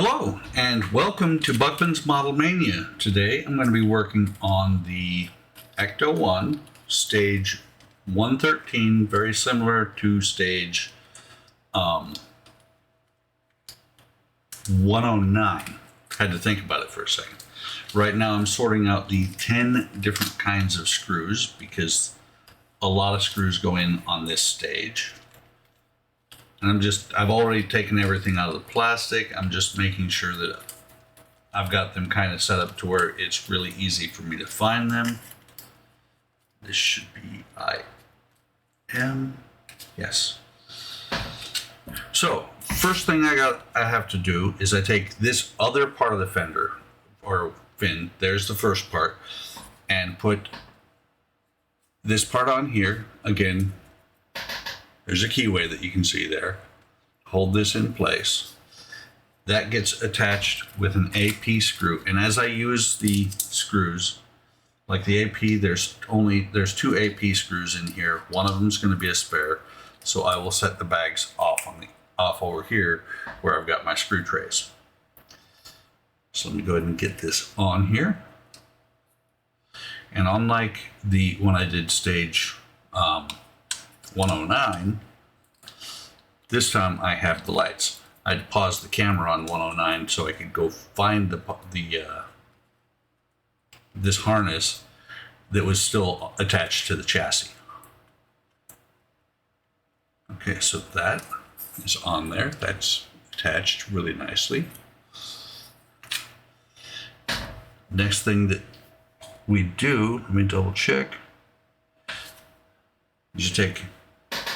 Hello and welcome to Buckman's Model Mania. Today I'm going to be working on the Ecto 1 stage 113, very similar to stage 109. Had to think about it for a second. Right now I'm sorting out the 10 different kinds of screws because a lot of screws go in on this stage. And I've already taken everything out of the plastic. I'm just making sure that I've got them kind of set up to where it's really easy for me to find them. This should be IM. Yes. So first thing I have to do is I take this other part of the fender or fin, there's the first part, and put this part on here. Again, there's a keyway that you can see there. Hold this in place. That gets attached with an AP screw. And as I use the screws, like the AP, there's two AP screws in here. One of them is going to be a spare. So I will set the bags off over here where I've got my screw trays. So let me go ahead and get this on here. And unlike when I did stage 109, this time I have the lights. I'd paused the camera on 109 so I could go find this harness that was still attached to the chassis. Okay, so that is on there. That's attached really nicely. Next thing that we do, let me double check, is you take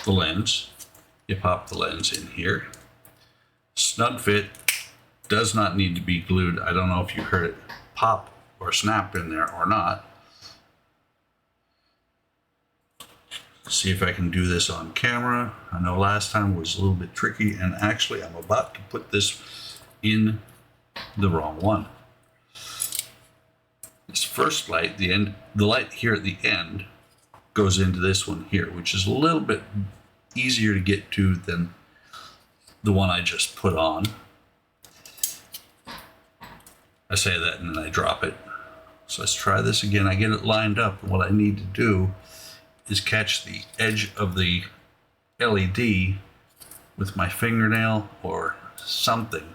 the lens, you pop the lens in here. Snug fit, does not need to be glued. I don't know if you heard it pop or snap in there or not. See if I can do this on camera. I know last time was a little bit tricky, and actually I'm about to put this in the wrong one. This first light, the light here at the end goes into this one here, which is a little bit easier to get to than the one I just put on. I say that and then I drop it. So let's try this again. I get it lined up, and what I need to do is catch the edge of the LED with my fingernail or something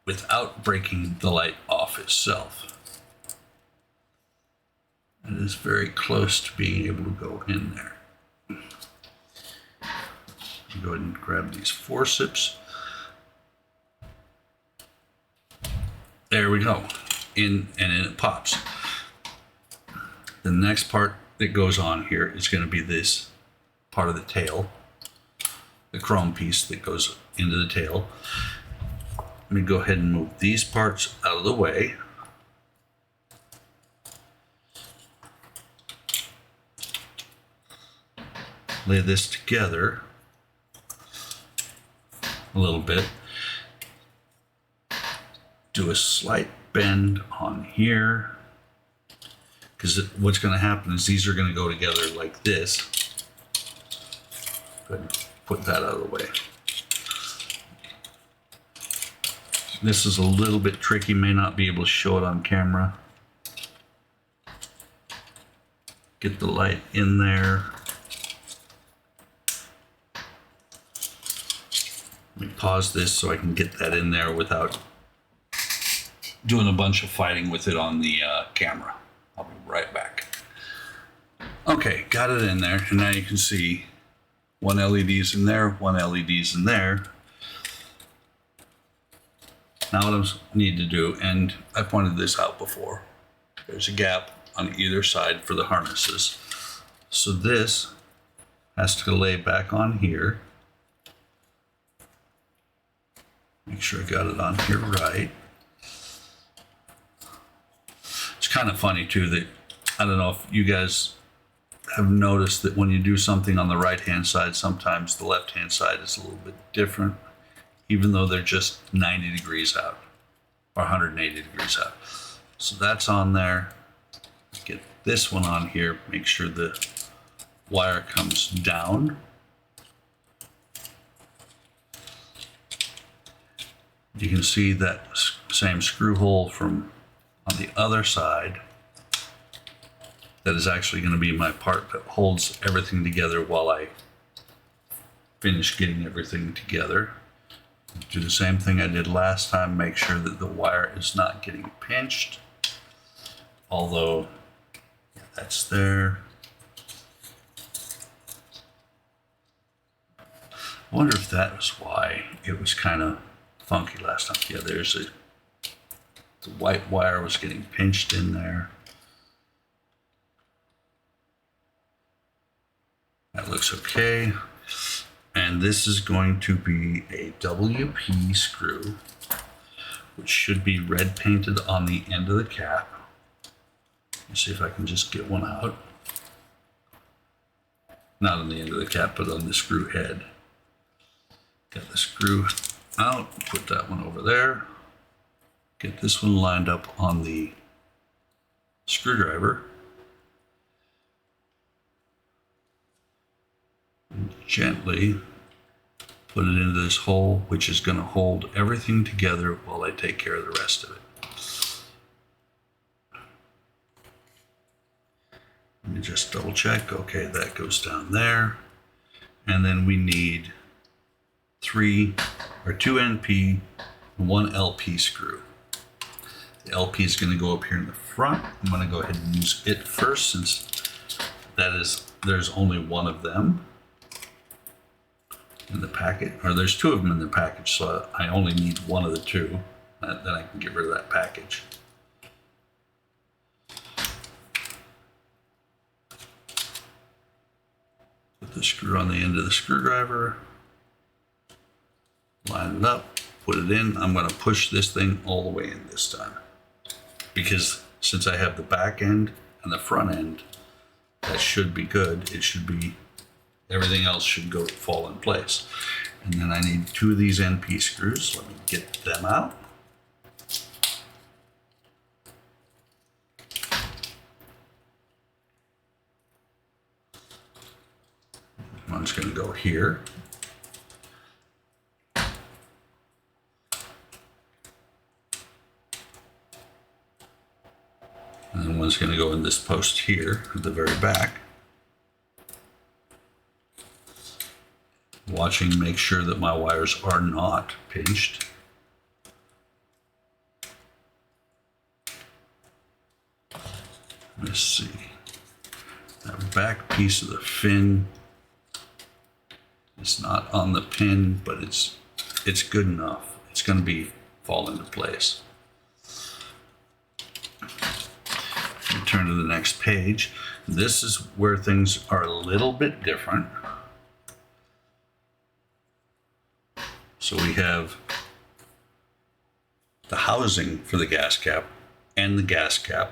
without breaking the light off itself. It is very close to being able to go in there. Go ahead and grab these forceps. There we go. And in it pops. The next part that goes on here is going to be this part of the tail, the chrome piece that goes into the tail. Let me go ahead and move these parts out of the way. Lay this together a little bit. Do a slight bend on here, because what's going to happen is these are going to go together like this. Go ahead and put that out of the way. This is a little bit tricky, may not be able to show it on camera. Get the light in there. Let me pause this so I can get that in there without doing a bunch of fighting with it on the camera. I'll be right back. Okay, got it in there, and now you can see one LED's in there, one LED's in there. Now what I need to do, and I pointed this out before, there's a gap on either side for the harnesses. So this has to lay back on here. Make sure I got it on here right. It's kind of funny too that, I don't know if you guys have noticed that when you do something on the right hand side, sometimes the left hand side is a little bit different, even though they're just 90 degrees out or 180 degrees out. So that's on there. Get this one on here, make sure the wire comes down. You can see that same screw hole from on the other side. That is actually going to be my part that holds everything together while I finish getting everything together. Do the same thing I did last time, make sure that the wire is not getting pinched. Although, yeah, that's there. I wonder if that was why it was kind of funky last time. Yeah, the white wire was getting pinched in there. That looks okay. And this is going to be a WP screw, which should be red painted on the end of the cap. Let's see if I can just get one out. Not on the end of the cap, but on the screw head. Get the screw out, put that one over there. Get this one lined up on the screwdriver. And gently put it into this hole, which is going to hold everything together while I take care of the rest of it. Let me just double check. Okay, that goes down there. And then we need two NP and one LP screw. The LP is going to go up here in the front. I'm going to go ahead and use it first since there's only one of them in the packet, or there's two of them in the package, so I only need one of the two. Then I can get rid of that package. Put the screw on the end of the screwdriver, line it up, put it in. I'm going to push this thing all the way in this time, because since I have the back end and the front end, that should be good. It should be, everything else should fall in place. And then I need two of these NP screws. Let me get them out. One's going to go here. And then one's going to go in this post here at the very back. Watching, make sure that my wires are not pinched. Let's see. That back piece of the fin is not on the pin, but it's good enough. It's going to fall into place. Turn to the next page. This is where things are a little bit different. So we have the housing for the gas cap and the gas cap.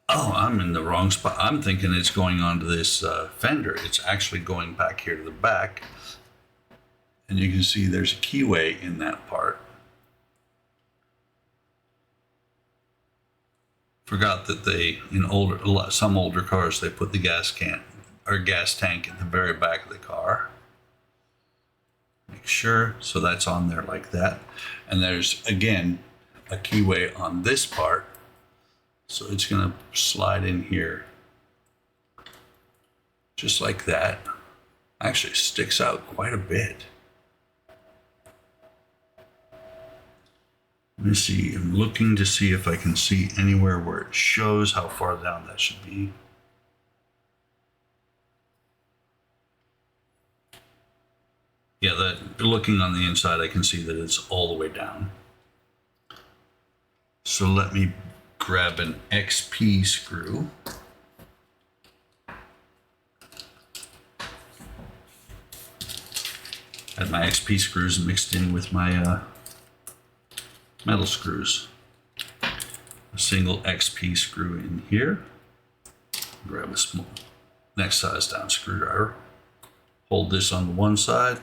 Oh, I'm in the wrong spot. I'm thinking it's going onto this fender. It's actually going back here to the back. And you can see there's a keyway in that part. Forgot that some older cars, they put the gas tank at the very back of the car. Make sure, so that's on there like that. And there's, again, a keyway on this part. So it's going to slide in here. Just like that. Actually sticks out quite a bit. Let me see, I'm looking to see if I can see anywhere where it shows how far down that should be. Yeah, looking on the inside, I can see that it's all the way down. So let me grab an XP screw. Had my XP screws mixed in with my metal screws. A single XP screw in here. Grab a small next size down screwdriver. Hold this on the one side.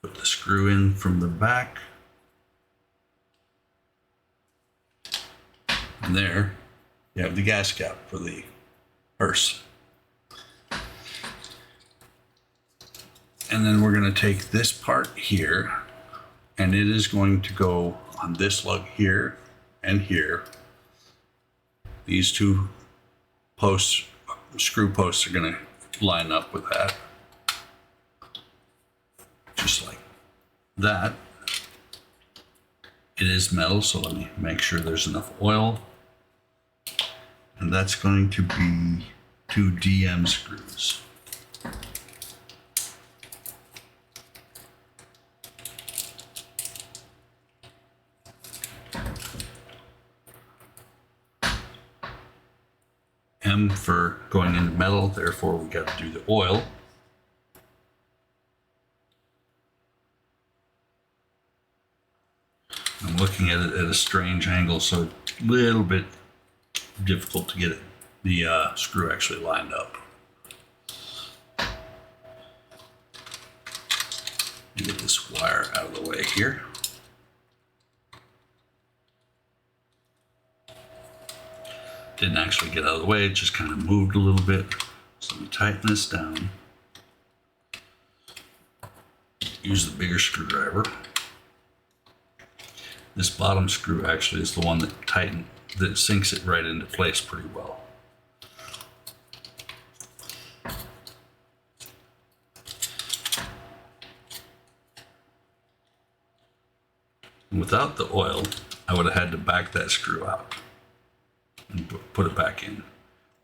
Put the screw in from the back. And there. You have the gas cap for the hearse. And then we're going to take this part here, and it is going to go on this lug here and here. These two posts, screw posts, are going to line up with that. Just like that. It is metal, so let me make sure there's enough oil. And that's going to be 2 DM screws. M for going into metal, therefore we got to do the oil. I'm looking at it at a strange angle, so a little bit difficult to get it, the screw actually lined up. Get this wire out of the way here. Didn't actually get out of the way, it just kind of moved a little bit. So let me tighten this down. Use the bigger screwdriver. This bottom screw actually is the one that sinks it right into place pretty well. Without the oil, I would have had to back that screw out and put it back in.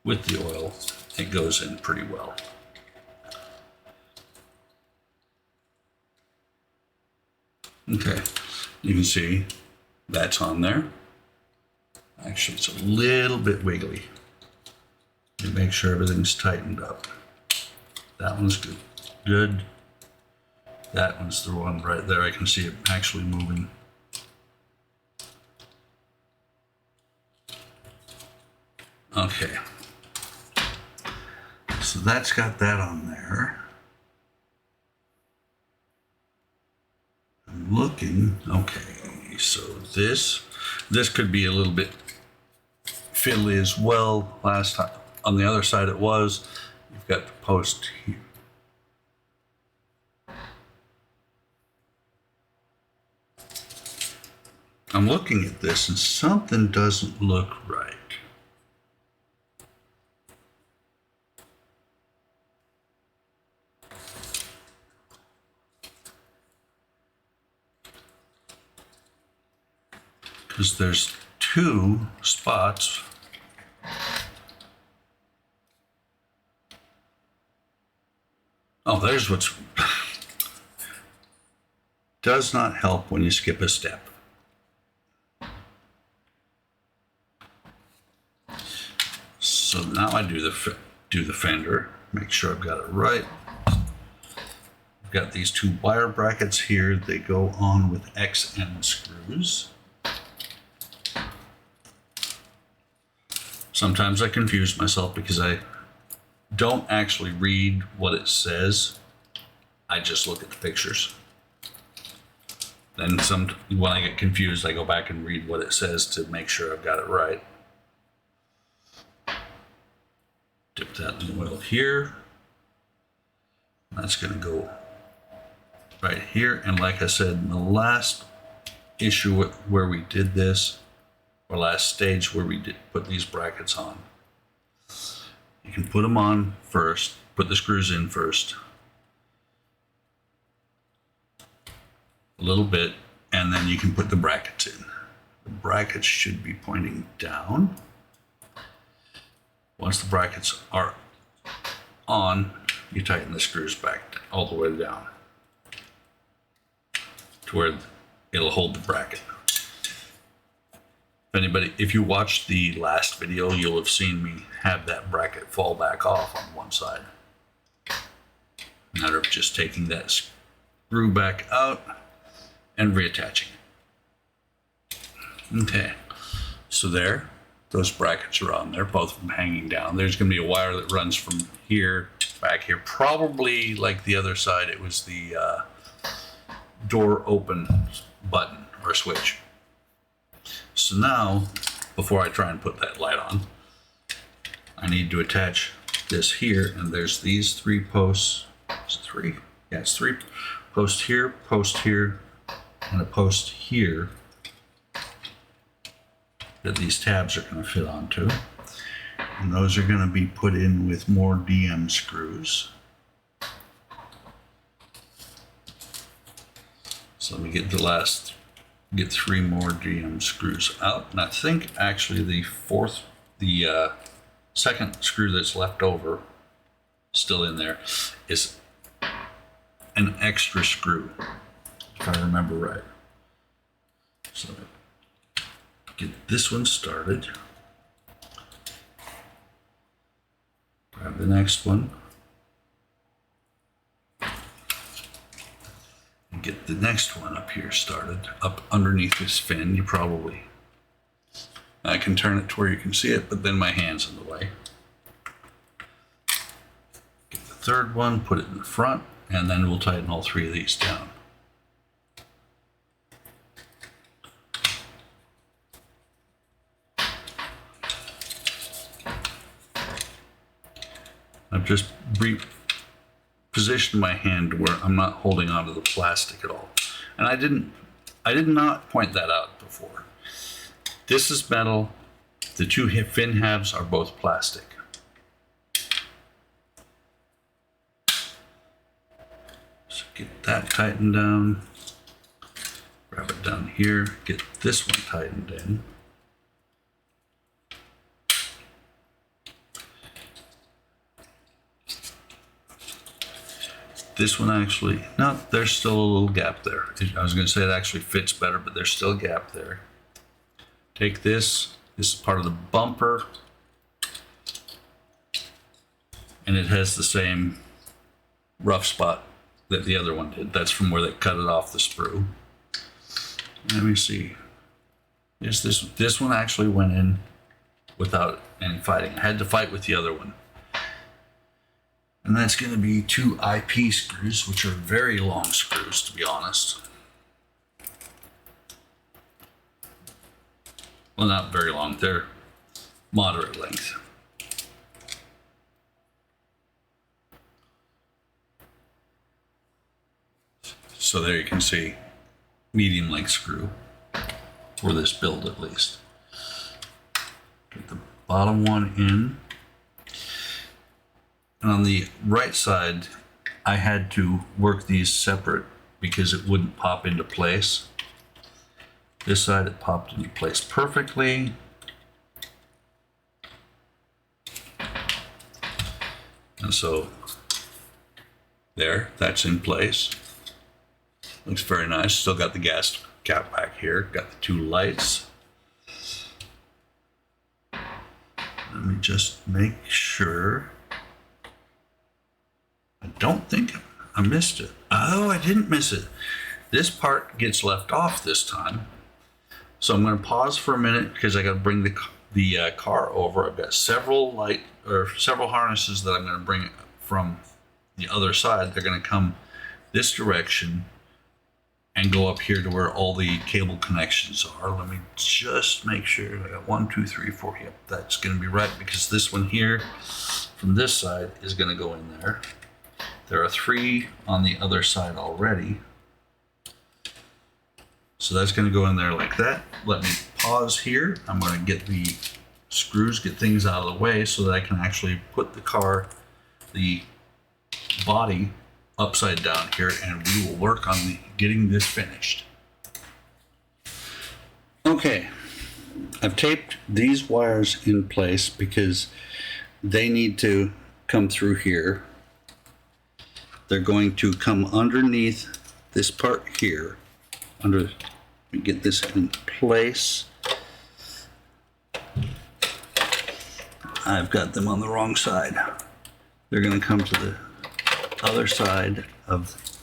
With the oil, it goes in pretty well. Okay, you can see that's on there. Actually, it's a little bit wiggly. You make sure everything's tightened up. That one's good. Good. That one's the one right there. I can see it actually moving. Okay. So that's got that on there. I'm looking. Okay. So this could be a little bit fiddly as well. Last time on the other side it was. You've got the post here. I'm looking at this and something doesn't look right. Because there's 2 spots. Oh, there's what's does not help when you skip a step. So now I do the fender, make sure I've got it right. I've got these 2 wire brackets here. They go on with XM screws. Sometimes I confuse myself because I don't actually read what it says. I just look at the pictures. Then when I get confused, I go back and read what it says to make sure I've got it right. Dip that in the oil here. That's going to go right here. And like I said, in the last issue where we did this, or last stage where we did put these brackets on, you can put them on first, put the screws in first, a little bit, and then you can put the brackets in. The brackets should be pointing down. Once the brackets are on, you tighten the screws back all the way down to where it'll hold the bracket. If you watched the last video, you'll have seen me have that bracket fall back off on one side. Matter of just taking that screw back out and reattaching it. Okay, so there, those brackets are on there, both of them hanging down. There's going to be a wire that runs from here back here, probably like the other side. It was the door open button or switch. So now, before I try and put that light on, I need to attach this here, and there's these 3 posts. Is it 3? Yeah, it's 3 post here, and a post here that these tabs are going to fit onto. And those are going to be put in with more DM screws. So let me get get 3 more DM screws out. And I think actually the second screw that's left over, still in there, is an extra screw, if I remember right. So get this one started. Grab the next one. And get the next one up here started, up underneath this fin. I can turn it to where you can see it, but then my hand's in the way. Get the third one, put it in the front, and then we'll tighten all 3 of these down. I've just repositioned my hand where I'm not holding onto the plastic at all. And I did not point that out before. This is metal. The 2 fin halves are both plastic. So get that tightened down. Grab it down here. Get this one tightened in. This one actually, no, there's still a little gap there. I was going to say it actually fits better, but there's still a gap there. Take this is part of the bumper, and it has the same rough spot that the other one did. That's from where they cut it off the sprue. Let me see. This one actually went in without any fighting. I had to fight with the other one. And that's going to be 2 IP screws, which are very long screws, to be honest. Well, not very long. They're moderate length. So there you can see medium length screw for this build, at least. Get the bottom one in. And on the right side, I had to work these separate because it wouldn't pop into place. This side, it popped into place perfectly. And so there, that's in place. Looks very nice. Still got the gas cap back here. Got the 2 lights. Let me just make sure. I don't think I missed it. Oh, I didn't miss it. This part gets left off this time. So I'm going to pause for a minute because I got to bring the car over. I've got several harnesses that I'm going to bring from the other side. They're going to come this direction and go up here to where all the cable connections are. Let me just make sure. I got 1, 2, 3, 4. Yep, that's going to be right because this one here from this side is going to go in there. There are 3 on the other side already. So that's going to go in there like that. Let me pause here. I'm going to get the screws, get things out of the way so that I can actually put the body upside down here, and we will work on getting this finished. Okay, I've taped these wires in place because they need to come through here. They're going to come underneath this part here. Let me get this in place. I've got them on the wrong side. They're going to come to the other side of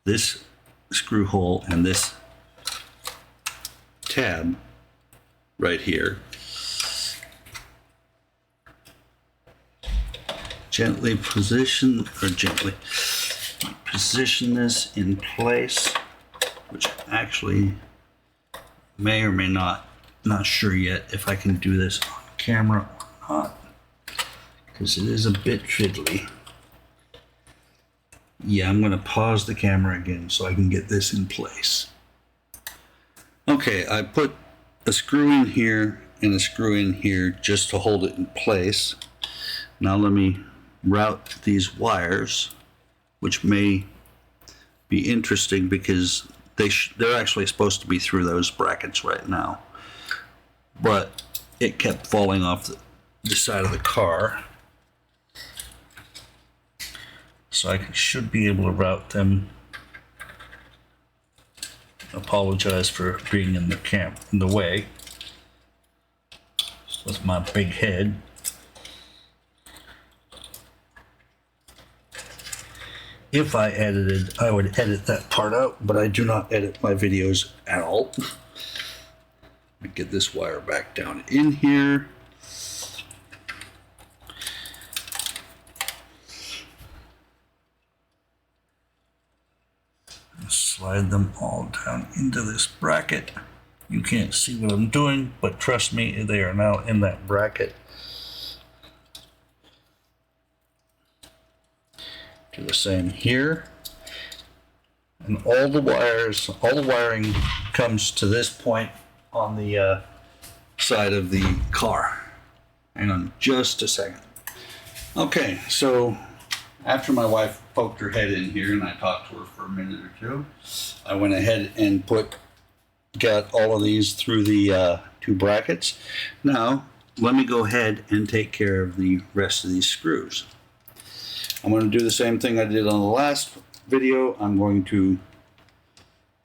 this screw hole and this tab right here. Gently position this in place, which actually may or may not sure yet if I can do this on camera or not, because it is a bit fiddly. Yeah, I'm going to pause the camera again so I can get this in place. Okay, I put a screw in here and a screw in here just to hold it in place. Now let me route these wires, which may be interesting because they're actually supposed to be through those brackets right now. But it kept falling off the side of the car. So I should be able to route them. Apologize for being in the way with my big head. If I edited, I would edit that part out, but I do not edit my videos at all. Let me get this wire back down in here. Slide them all down into this bracket. You can't see what I'm doing, but trust me, they are now in that bracket. Do the same here. And all the wiring comes to this point on the side of the car. Hang on just a second. Okay, so after my wife poked her head in here and I talked to her for a minute or two, I went ahead and got all of these through the two brackets. Now, let me go ahead and take care of the rest of these screws. I'm going to do the same thing I did on the last video. I'm going to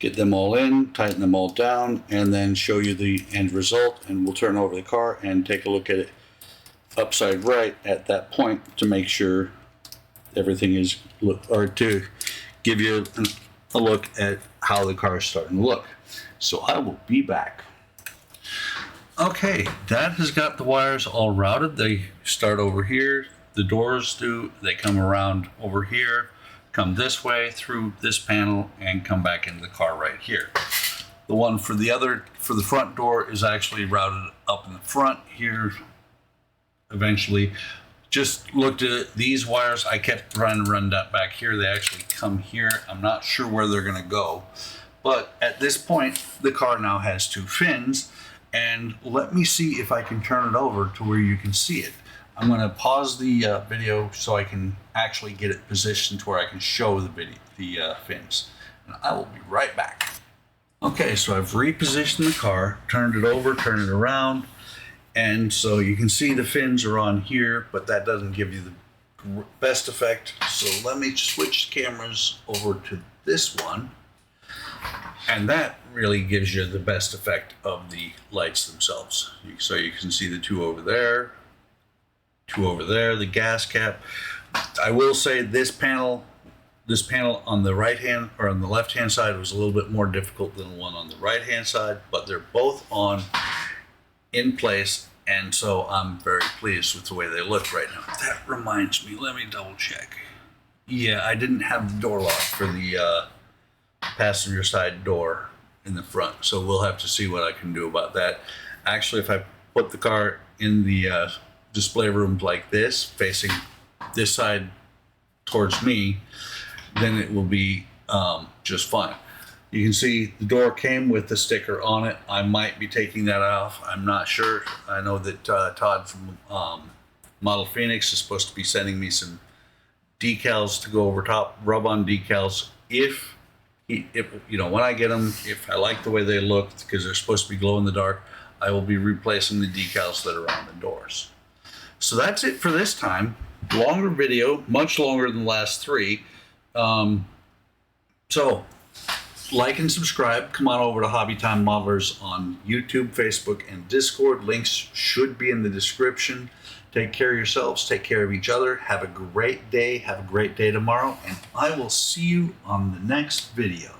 get them all in, tighten them all down, and then show you the end result, and we'll turn over the car and take a look at it upside right at that point to make sure everything is, or to give you a look at how the car is starting to look. So I will be back. Okay, Dad has got the wires all routed. They start over here. The doors do. They come around over here, come this way through this panel, and come back into the car right here. The one for the front door is actually routed up in the front here. Eventually, just looked at it. These wires, I kept trying to run that back here. They actually come here. I'm not sure where they're going to go. But at this point, the car now has two fins. And let me see if I can turn it over to where you can see it. I'm going to pause the video so I can actually get it positioned to where I can show the fins. And I will be right back. Okay, so I've repositioned the car, turned it over, turned it around. And so you can see the fins are on here, but that doesn't give you the best effect. So let me switch cameras over to this one. And that really gives you the best effect of the lights themselves. So you can see the two over there, the gas cap. I will say this panel on the right hand or on the left hand side was a little bit more difficult than the one on the right hand side, but they're both in place, and so I'm very pleased with the way they look right now. That reminds me, let me double check. Yeah, I didn't have the door lock for the passenger side door in the front, so we'll have to see what I can do about that. Actually, if I put the car in the display room like this, facing this side towards me, then it will be just fine. You can see the door came with the sticker on it. I might be taking that off. I'm not sure. I know that Todd from Model Phoenix is supposed to be sending me some decals to go over top, rub-on decals. If when I get them, if I like the way they look, because they're supposed to be glow in the dark, I will be replacing the decals that are on the doors. So that's it for this time. Longer video, much longer than the last three. So like and subscribe. Come on over to Hobby Time Modelers on YouTube, Facebook, and Discord. Links should be in the description. Take care of yourselves. Take care of each other. Have a great day. Have a great day tomorrow. And I will see you on the next video.